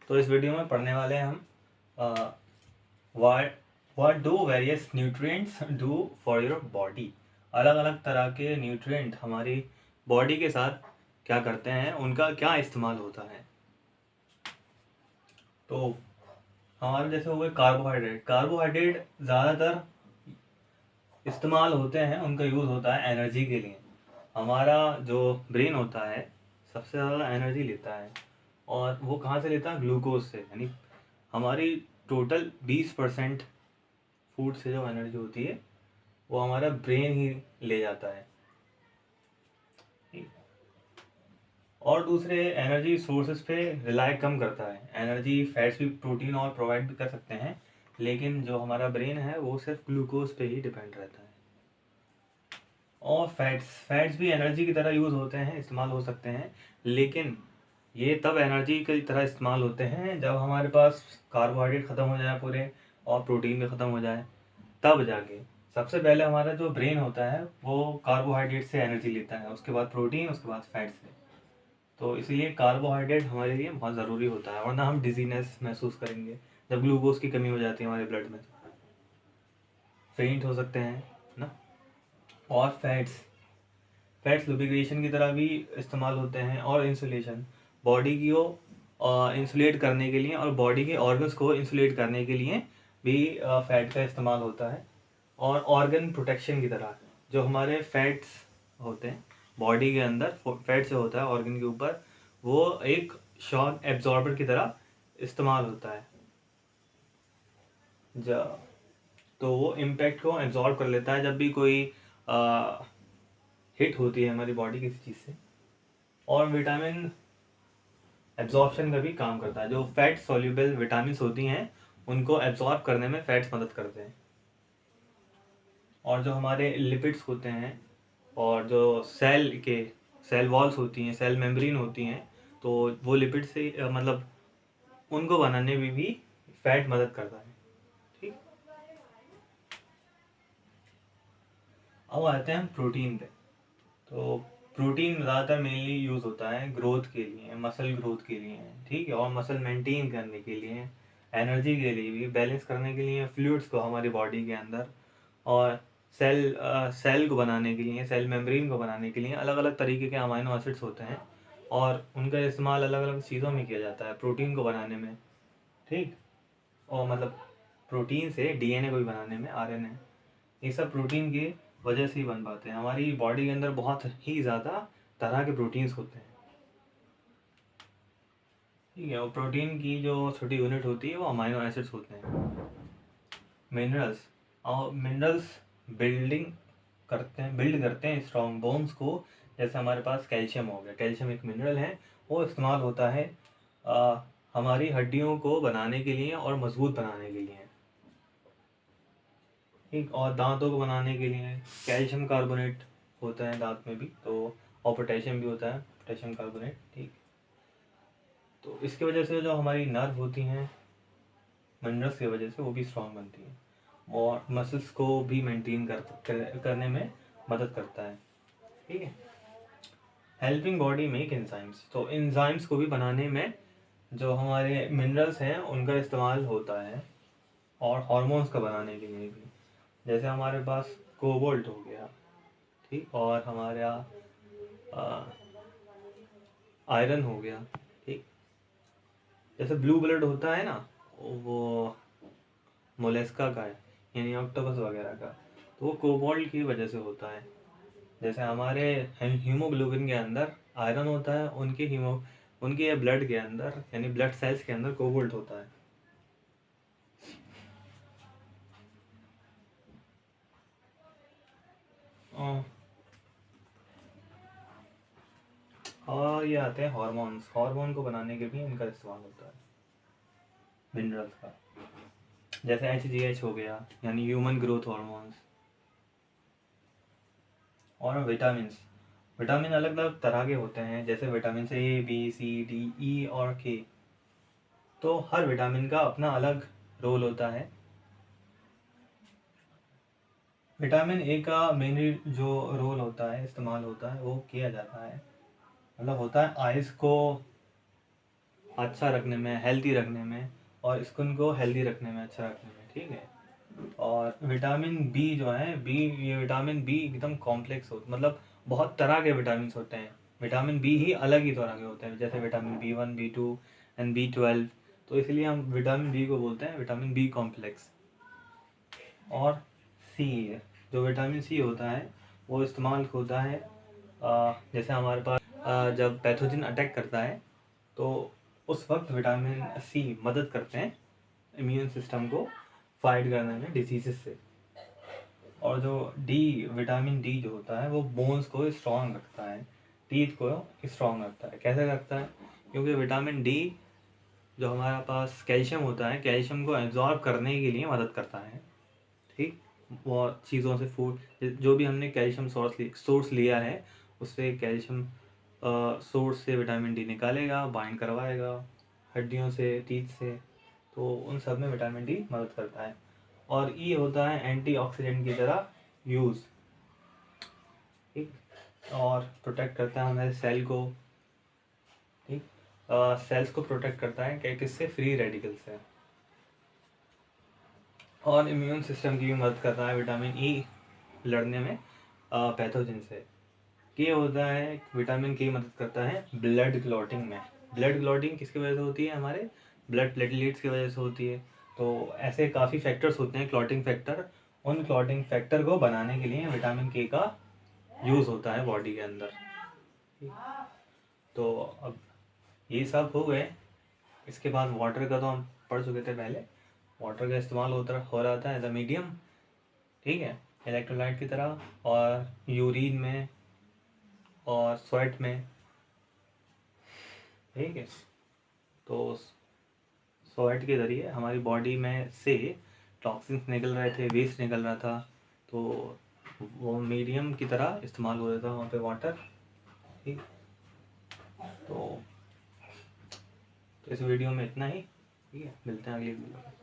तो इस वीडियो में पढ़ने वाले हैं हम what do various nutrients do for your body. अलग अलग तरह के न्यूट्रिएंट हमारी बॉडी के साथ क्या करते हैं, उनका क्या इस्तेमाल होता है। तो हमारे जैसे हो गए कार्बोहाइड्रेट। कार्बोहाइड्रेट ज़्यादातर इस्तेमाल होते हैं, उनका यूज़ होता है एनर्जी के लिए। हमारा जो ब्रेन होता है सबसे ज़्यादा एनर्जी लेता है, और वो कहाँ से लेता है? ग्लूकोज से। यानी हमारी टोटल 20% फूड से जो एनर्जी होती है वो हमारा ब्रेन ही ले जाता है। और दूसरे एनर्जी सोर्सेज पे रिलाई कम करता है। एनर्जी फैट्स भी, प्रोटीन और प्रोवाइड भी कर सकते हैं, लेकिन जो हमारा ब्रेन है वो सिर्फ ग्लूकोज पे ही डिपेंड रहता है। और फैट्स भी एनर्जी की तरह यूज़ होते हैं, इस्तेमाल हो सकते हैं, लेकिन ये तब एनर्जी की तरह इस्तेमाल होते हैं जब हमारे पास कार्बोहाइड्रेट ख़त्म हो जाए पूरे और प्रोटीन भी ख़त्म हो जाए, तब जाके। सबसे पहले हमारा जो ब्रेन होता है वो कार्बोहाइड्रेट से एनर्जी लेता है, उसके बाद प्रोटीन, उसके बाद फैट से। तो इसीलिए कार्बोहाइड्रेट हमारे लिए बहुत ज़रूरी होता है, वरना हम डिजीनेस महसूस करेंगे जब ग्लूकोज की कमी हो जाती है हमारे ब्लड में, फेंट हो सकते हैं ना। और फैट्स लुब्रिकेशन की तरह भी इस्तेमाल होते हैं, और इंसुलेशन, बॉडी की को इंसुलेट करने के लिए और बॉडी के ऑर्गन्स को इंसुलेट करने के लिए भी फैट का इस्तेमाल होता है। और ऑर्गन प्रोटेक्शन की तरह जो हमारे फैट्स होते हैं बॉडी के अंदर, फैट से होता है ऑर्गन के ऊपर, वो एक शॉक एब्जॉर्बर की तरह इस्तेमाल होता है। तो वो इम्पैक्ट को एब्जॉर्ब कर लेता है जब भी कोई हिट होती है हमारी बॉडी किसी चीज़ से। और विटामिन एब्जॉर्प्शन का भी काम करता है। जो फैट सॉल्युबल विटामिन होती हैं उनको एब्जॉर्ब करने में फैट्स मदद करते हैं। और जो हमारे लिपिड्स होते हैं और जो सेल वॉल्स होती हैं, सेल मेम्ब्रेन होती हैं, तो वो लिपिड से मतलब उनको बनाने में भी फैट मदद करता है। ठीक, अब आते हैं प्रोटीन पे। तो प्रोटीन ज़्यादातर मेनली यूज़ होता है ग्रोथ के लिए, मसल ग्रोथ के लिए, ठीक है, और मसल मेंटेन करने के लिए, एनर्जी के लिए भी, बैलेंस करने के लिए फ्लूइड्स को हमारी बॉडी के अंदर, और सेल को बनाने के लिए, सेल मेम्ब्रेन को बनाने के लिए अलग अलग तरीके के अमाइनो एसिड्स होते हैं, और उनका इस्तेमाल अलग अलग चीज़ों में किया जाता है प्रोटीन को बनाने में। ठीक, और मतलब प्रोटीन से डीएनए को भी बनाने में, आरएनए, ये सब प्रोटीन की वजह से ही बन पाते हैं। हमारी बॉडी के अंदर बहुत ही ज़्यादा तरह के प्रोटीन्स होते हैं, ठीक है। और प्रोटीन की जो छोटी यूनिट होती है वो अमाइनो एसिड्स होते हैं। मिनरल्स, और मिनरल्स बिल्ड करते हैं स्ट्रॉन्ग बोन्स को। जैसे हमारे पास कैल्शियम हो गया, कैल्शियम एक मिनरल है, वो इस्तेमाल होता है हमारी हड्डियों को बनाने के लिए और मजबूत बनाने के लिए, ठीक। और दांतों को बनाने के लिए कैल्शियम कार्बोनेट होता है दांत में भी, तो और पोटेशियम भी होता है, पोटेशियम कार्बोनेट, ठीक। तो इसकी वजह से जो हमारी नर्व होती हैं मिनरल्स की वजह से वो भी स्ट्रांग बनती हैं, और मसल्स को भी मेंटेन करने में मदद करता है, ठीक है। हेल्पिंग बॉडी मेक एंजाइम्स, तो एंजाइम्स को भी बनाने में जो हमारे मिनरल्स हैं उनका इस्तेमाल होता है, और हार्मोन्स का बनाने के लिए भी। जैसे हमारे पास कोबाल्ट हो गया, ठीक, और हमारे यहाँ आयरन हो गया, ठीक। जैसे ब्लू ब्लड होता है ना, वो मोलेस्का का है, यानी ऑक्टोपस वगैरह का, तो वो कोबाल्ट की वजह से होता है। जैसे हमारे हीमोग्लोबिन के अंदर आयरन होता है, उनके ब्लड के अंदर, यानी ब्लड सेल्स के अंदर कोबाल्ट होता है। और ये आते हैं हार्मोन्स, हार्मोन को बनाने के भी इनका इस्तेमाल होता है मिनरल्स का। जैसे HGH हो गया, यानी ह्यूमन ग्रोथ हार्मोन्स। और विटामिन अलग अलग तरह के होते हैं, जैसे vitamin A, B, C, D, E और K। तो हर विटामिन का अपना अलग रोल होता है। विटामिन ए का मेनली जो रोल होता है, इस्तेमाल होता है, वो किया जाता है, मतलब होता है अच्छा रखने में, हेल्दी रखने में, और स्किन को हेल्दी रखने में, अच्छा रखने में, ठीक है। और विटामिन बी जो है, ये विटामिन बी एकदम कॉम्प्लेक्स हो, मतलब बहुत तरह के विटामिन होते हैं। विटामिन बी ही अलग ही तरह के होते हैं, जैसे vitamin B1, B2 and B12। तो इसलिए हम विटामिन बी को बोलते हैं विटामिन बी कॉम्प्लेक्स। और सी, जो विटामिन सी होता है वो इस्तेमाल होता है जैसे हमारे पास जब पैथोजन अटैक करता है तो उस वक्त विटामिन सी मदद करते हैं इम्यून सिस्टम को फाइट करने में डिजीज़ से। और जो विटामिन डी जो होता है वो बोन्स को स्ट्रॉन्ग रखता है, टीथ को स्ट्रॉन्ग रखता है। कैसे रखता है? क्योंकि विटामिन डी जो हमारे पास कैल्शियम होता है, कैल्शियम को एब्जॉर्ब करने के लिए मदद करता है, ठीक। वो चीज़ों से, फूड जो भी हमने कैल्शियम सोर्स लिया है उससे कैल्शियम सोर्स से विटामिन डी निकालेगा, बाइंड करवाएगा हड्डियों से, टीथ से। तो उन सब में विटामिन डी मदद करता है। और ई होता है एंटीऑक्सीडेंट की तरह यूज़, ठीक। और प्रोटेक्ट करता है हमारे सेल को, ठीक। सेल्स को प्रोटेक्ट करता है क्या, किससे? फ्री रेडिकल से। और इम्यून सिस्टम की भी मदद करता है विटामिन ई लड़ने में पैथोजन से। के होता है, विटामिन के मदद करता है ब्लड क्लॉटिंग में। ब्लड क्लॉटिंग किसकी वजह से होती है? हमारे ब्लड प्लेटलेट्स की वजह से होती है। तो ऐसे काफ़ी फैक्टर्स होते हैं, क्लॉटिंग फैक्टर। उन क्लॉटिंग फैक्टर को बनाने के लिए विटामिन के का यूज़ होता है बॉडी के अंदर। तो अब ये सब हो गए। इसके बाद वाटर का तो हम पढ़ चुके थे पहले। वाटर का इस्तेमाल हो रहा था एज अ मीडियम, ठीक है, इलेक्ट्रोलाइट की तरह, और यूरिन में और स्वेट में, ठीक है। तो स्वेट के ज़रिए हमारी बॉडी में से टॉक्सिन्स निकल रहे थे, वेस्ट निकल रहा था। तो वो मीडियम की तरह इस्तेमाल हो रहा था वहाँ पे वाटर, ठीक। तो इस वीडियो में इतना ही, ठीक है। मिलते हैं अगली वीडियो में।